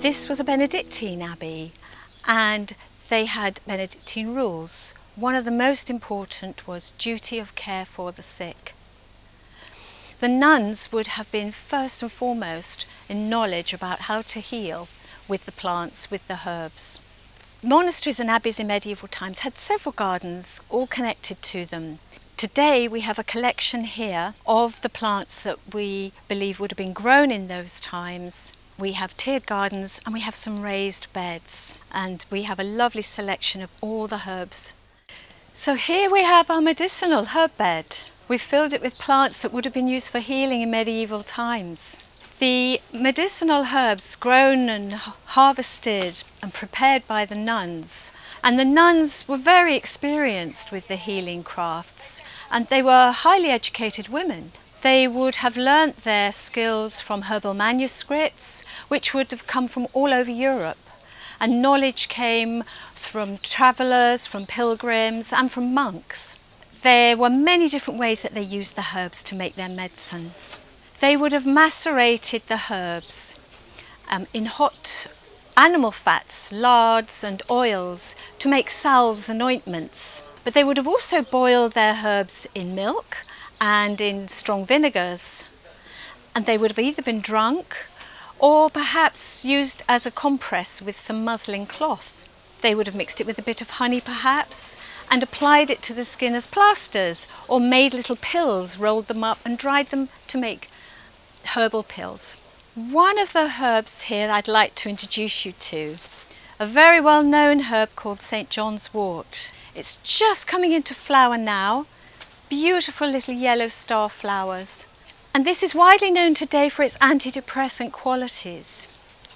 This was a Benedictine abbey, and they had Benedictine rules. One of the most important was duty of care for the sick. The nuns would have been first and foremost in knowledge about how to heal with the plants, with the herbs. Monasteries and abbeys in medieval times had several gardens all connected to them. Today we have a collection here of the plants that we believe would have been grown in those times. We have tiered gardens and we have some raised beds, and we have a lovely selection of all the herbs. So here we have our medicinal herb bed. We filled it with plants that would have been used for healing in medieval times. The medicinal herbs grown and harvested and prepared by the nuns. And the nuns were very experienced with the healing crafts, and they were highly educated women. They would have learnt their skills from herbal manuscripts, which would have come from all over Europe. And knowledge came from travellers, from pilgrims, and from monks. There were many different ways that they used the herbs to make their medicine. They would have macerated the herbs in hot animal fats, lards and oils to make salves and ointments. But they would have also boiled their herbs in milk and in strong vinegars. And they would have either been drunk or perhaps used as a compress with some muslin cloth. They would have mixed it with a bit of honey perhaps and applied it to the skin as plasters, or made little pills, rolled them up and dried them to make herbal pills. One of the herbs here I'd like to introduce you to, a very well-known herb called St. John's wort. It's just coming into flower now, beautiful little yellow star flowers. And this is widely known today for its antidepressant qualities.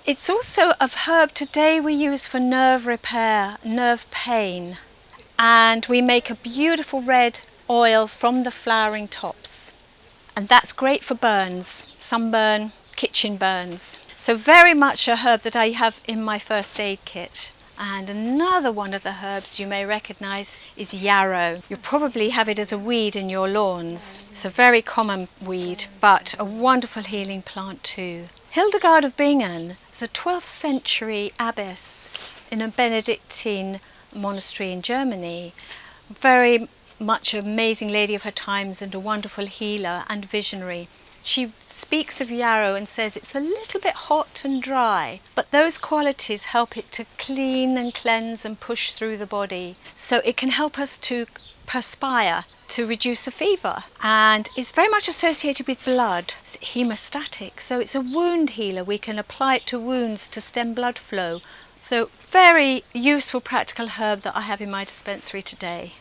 It's also a herb today we use for nerve repair, nerve pain. And we make a beautiful red oil from the flowering tops. And that's great for burns, sunburn, kitchen burns. So very much a herb that I have in my first aid kit. And another one of the herbs you may recognise is yarrow. You'll probably have it as a weed in your lawns. It's a very common weed, but a wonderful healing plant too. Hildegard of Bingen is a 12th century abbess in a Benedictine monastery in Germany. Very much an amazing lady of her times and a wonderful healer and visionary. She speaks of yarrow and says it's a little bit hot and dry, but those qualities help it to clean and cleanse and push through the body. So it can help us to perspire, to reduce a fever, and it's very much associated with blood. It's hemostatic, so it's a wound healer. We can apply it to wounds to stem blood flow. So very useful practical herb that I have in my dispensary today.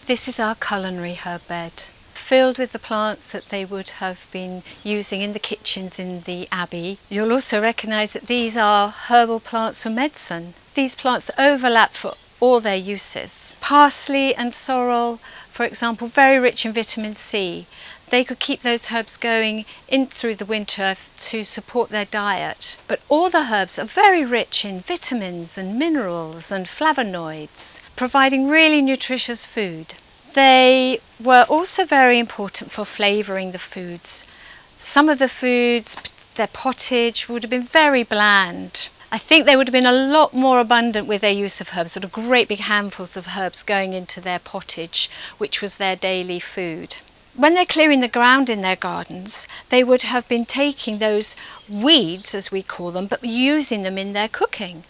This is our culinary herb bed, filled with the plants that they would have been using in the kitchens in the abbey. You'll also recognise that these are herbal plants for medicine. These plants overlap for all their uses. Parsley and sorrel, for example, very rich in vitamin C. They could keep those herbs going in through the winter to support their diet. But all the herbs are very rich in vitamins and minerals and flavonoids, providing really nutritious food. They were also very important for flavouring the foods. Some of the foods, their pottage, would have been very bland. I think they would have been a lot more abundant with their use of herbs, sort of great big handfuls of herbs going into their pottage, which was their daily food. When they're clearing the ground in their gardens, they would have been taking those weeds, as we call them, but using them in their cooking.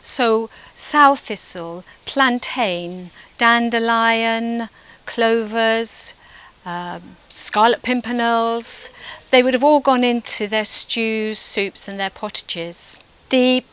So sow thistle, plantain, dandelion, clovers, scarlet pimpernels, they would have all gone into their stews, soups and their pottages. The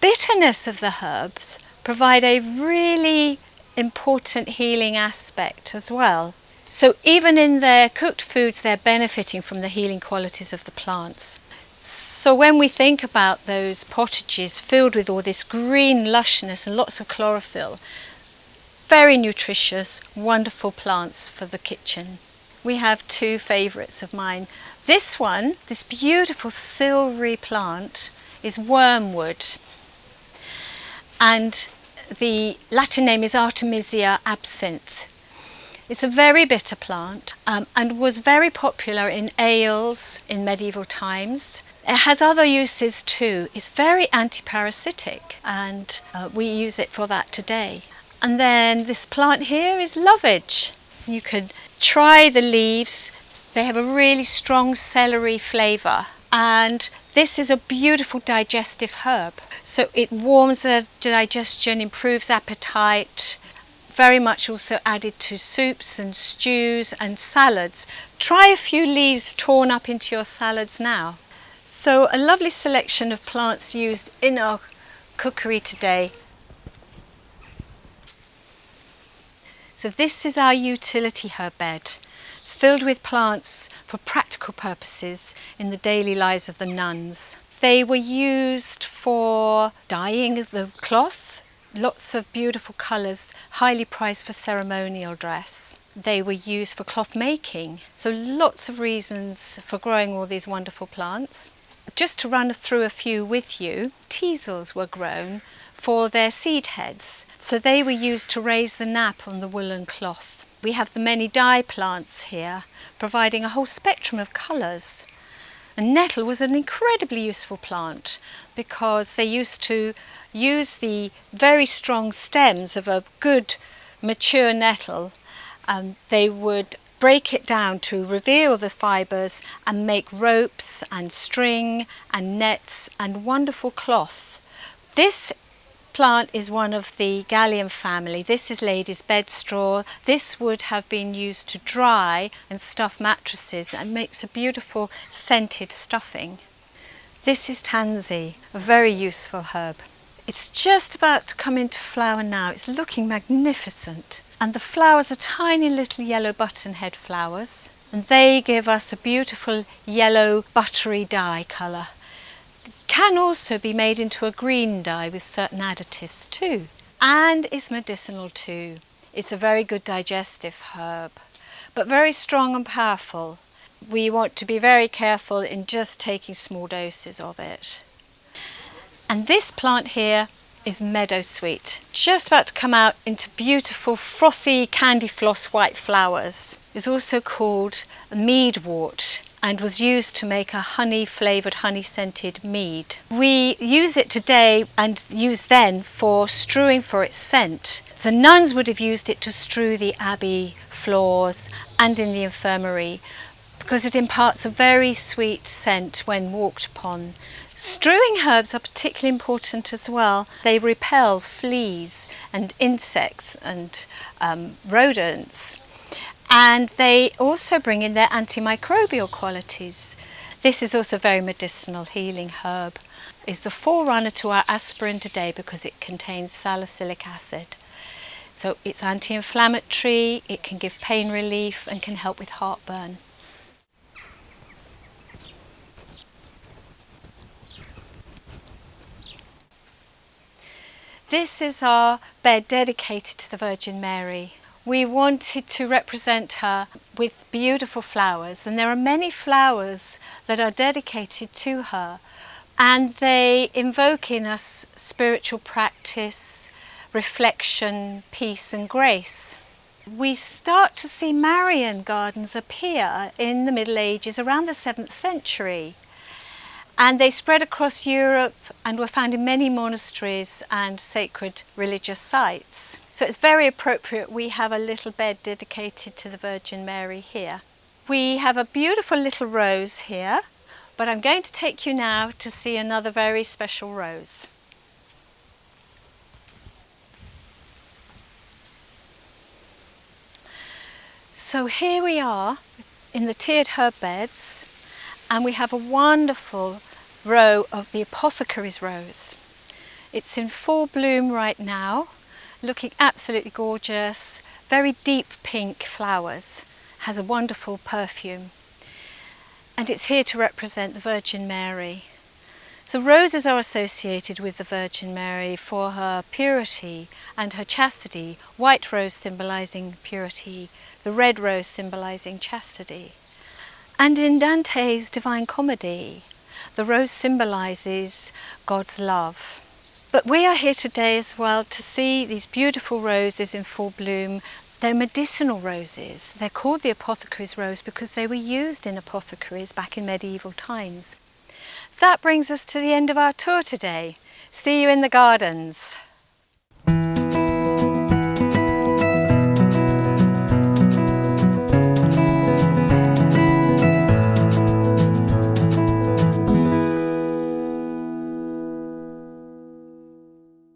bitterness of the herbs provide a really important healing aspect as well. So even in their cooked foods, they're benefiting from the healing qualities of the plants. So when we think about those pottages filled with all this green lushness and lots of chlorophyll, very nutritious, wonderful plants for the kitchen. We have two favourites of mine. This one, this beautiful silvery plant, is wormwood. And the Latin name is Artemisia absinthe. It's a very bitter plant and was very popular in ales in medieval times. It has other uses too. It's very anti-parasitic, and we use it for that today. And then this plant here is lovage. You can try the leaves. They have a really strong celery flavour, and this is a beautiful digestive herb. So it warms the digestion, improves appetite, very much also added to soups and stews and salads. Try a few leaves torn up into your salads now. So a lovely selection of plants used in our cookery today. So this is our utility herb bed. It's filled with plants for practical purposes in the daily lives of the nuns. They were used for dyeing the cloth, lots of beautiful colours, highly prized for ceremonial dress. They were used for cloth making, so lots of reasons for growing all these wonderful plants. Just to run through a few with you, teasels were grown for their seed heads, so they were used to raise the nap on the woolen cloth. We have the many dye plants here, providing a whole spectrum of colours. And nettle was an incredibly useful plant because they used to use the very strong stems of a good mature nettle. They would break it down to reveal the fibres and make ropes and string and nets and wonderful cloth. This plant is one of the Gallium family. This is ladies' bed straw. This would have been used to dry and stuff mattresses and makes a beautiful scented stuffing. This is tansy, a very useful herb. It's just about to come into flower now. It's looking magnificent. And the flowers are tiny little yellow buttonhead flowers. And they give us a beautiful yellow buttery dye colour. It can also be made into a green dye with certain additives too. And it's medicinal too. It's a very good digestive herb, but very strong and powerful. We want to be very careful in just taking small doses of it. And this plant here is meadowsweet, just about to come out into beautiful frothy candy floss white flowers. It's also called meadwort and was used to make a honey-flavoured, honey-scented mead. We use it today and use then for strewing for its scent. The nuns would have used it to strew the abbey floors and in the infirmary because it imparts a very sweet scent when walked upon. Strewing herbs are particularly important as well. They repel fleas and insects and rodents. And they also bring in their antimicrobial qualities. This is also a very medicinal healing herb. It's the forerunner to our aspirin today because it contains salicylic acid. So it's anti-inflammatory, it can give pain relief and can help with heartburn. This is our bed dedicated to the Virgin Mary. We wanted to represent her with beautiful flowers, and there are many flowers that are dedicated to her, and they invoke in us spiritual practice, reflection, peace and grace. We start to see Marian gardens appear in the Middle Ages around the 7th century. And they spread across Europe and were found in many monasteries and sacred religious sites. So it's very appropriate we have a little bed dedicated to the Virgin Mary here. We have a beautiful little rose here, but I'm going to take you now to see another very special rose. So here we are in the tiered herb beds, and we have a wonderful row of the apothecary's rose. It's in full bloom right now, looking absolutely gorgeous, very deep pink flowers, has a wonderful perfume, and it's here to represent the Virgin Mary. So roses are associated with the Virgin Mary for her purity and her chastity, white rose symbolising purity, the red rose symbolising chastity. And in Dante's Divine Comedy, the rose symbolises God's love. But we are here today as well to see these beautiful roses in full bloom. They're medicinal roses. They're called the apothecary's rose because they were used in apothecaries back in medieval times. That brings us to the end of our tour today. See you in the gardens.